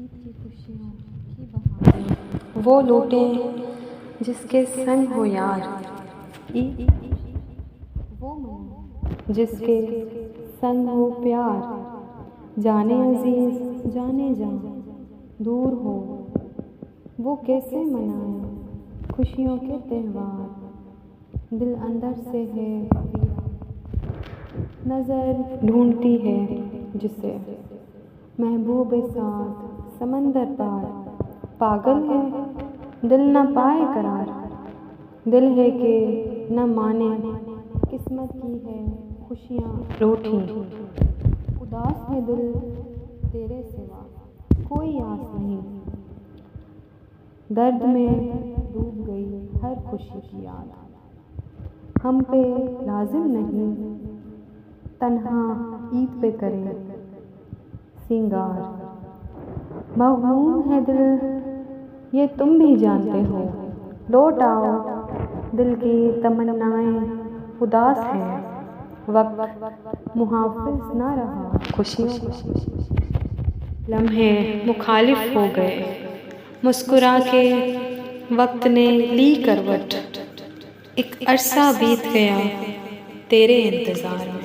ईद की खुशियों की बहारें वो लूटे जिसके संग हो यार। ईद वो मनाए जिसके संग हो प्यार। जाने अजीज जाने जा दूर हो, वो कैसे मनाए खुशियों के त्योहार। दिल अंदर से है वीरान, नज़र ढूंढती है जिसे महबूब साथ समंदर पार। पागल है दिल न पाए करार, दिल है कि न माने किस्मत की है खुशियाँ रूठी। उदास है दिल तेरे सिवा कोई आस नहीं, दर्द में डूब गई हर खुशी की याद। हम पे लाजिम नहीं तन्हा ईद पे करे सिंगार। मग़मूम है दिल ये तुम भी जानते हो, लौट आओ दिल की तमन्नाएं उदास है। वक्त मुहाफ़िज़ ना रहा खुशियों का, लम्हे मुखालिफ हो गए मुस्कुरा के वक्त ने ली करवट। एक अरसा बीत गया तेरे इंतज़ार में।